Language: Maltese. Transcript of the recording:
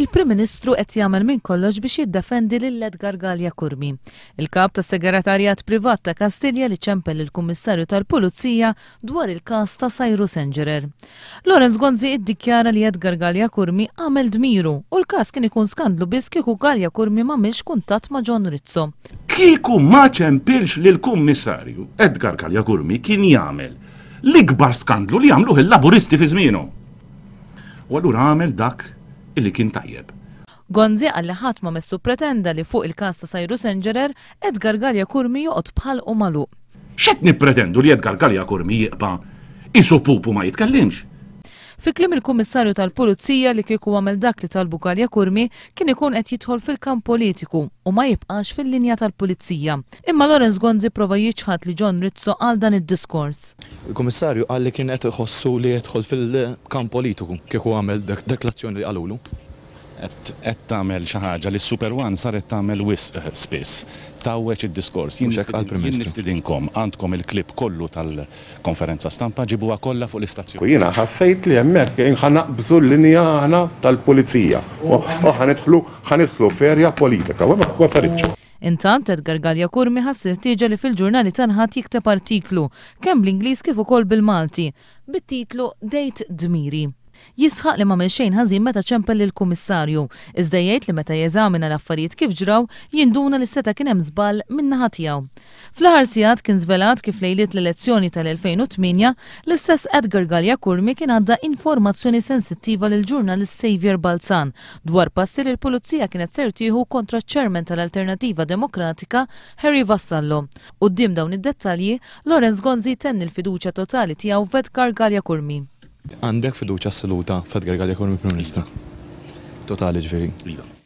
Il-Prim Ministru qed jagħmel minn kollox biex jiddefendi lil Edgar Gallia Kurmi, il-kap tas-Segretarjat Privat ta' Kastilja li ċempel il-Kummissarju tal-Pulizija dwar il-każ ta' Cyrus Engerer. Lorenz Gonzi iddikjara li Edgar Gallia Kurmi għamel dmiru u l-każ kien ikun skandlu biss kieku Gallia Kurmi m'għamilx kuntatt ma' John Rizzo. Kieku ma ċempilx lill-Kummissarju Edgar Gallia Kurmi kien jagħmel l-ikbar skandlu li jagħmluh il-laburisti fi żmienu. U allura għamel dak illi kien tajjeb. Gonzi għalli ħadd ma messu pretenda li fuq il-każ ta' Cyrus Engerer Edgar Gallia Kurmi joqgħod bħal u magħluq. X'qed nippretendu li Edgar Gallia Kurmi jibqa' isu pupu ma jitkellimx? Fi kliem il-Kummissarju tal-Pulizija li kieku għamel dak li talbu Gallia Kurmi kien ikun qed jidħol fil-kamp politiku u ma jibqax fil-linja tal-Pulizija. Imma Lorenz Gonzi prova jiġħad li John Rizzo għal dan id-diskors. Il-Kummissarju qal li kien qed iħossu li jidħol fil-kamp politiku kieku għamel dak l-azzjoni li qalulu. Qed tagħmel xi ħaġa li Super One saret tagħmel wisq spiss. Tawweġ id-diskors. Jien nistidinkom għandkom il-klipp kollu tal-konferenza stampa ġibuha kollha fuq l-istazzjon. Jiena ħassejt li hemmhekk ħanaqbżu l-linja aħna tal-pulizija u ħanidħlu ferja politika u ma faritx. Intant Edgar Gallia Kurmi ħassir tieġa li fil-ġurnali tanħat jikteb artiklu kemm bl-Ingliż kif ukoll bil-Malti bit-titlu Dejt Dmiri. Jisħaq li m'għamel xejn ħażin meta ċempel lill-Kummissarju, iżda jgħid li meta jeżamina l-affarijiet kif ġraw jinduna li seta' kien hemm żball min-naħa tiegħu. Fl-aħħar sigħat kien żvelat kif lejliet l-elezzjoni tal-2008 l-istess Edgar Gallia Kurmi kien għadda informazzjoni sensittiva lil ġurnalist Xavier Balzan dwar passi li l-Pulizija kienet ser tieħu kontra ċ-Chairman tal-Alternattiva Demokratika Harry Vassallo. Quddiem dawn id-dettalji, Lorenz Gonzi tenni l-fiduċja totali tiegħu f'Edgar Gallia Kurmi. Għandek fiduċja assoluta f'Edgar Gallia Kurmi Prim Ministru? Totali ġifieri.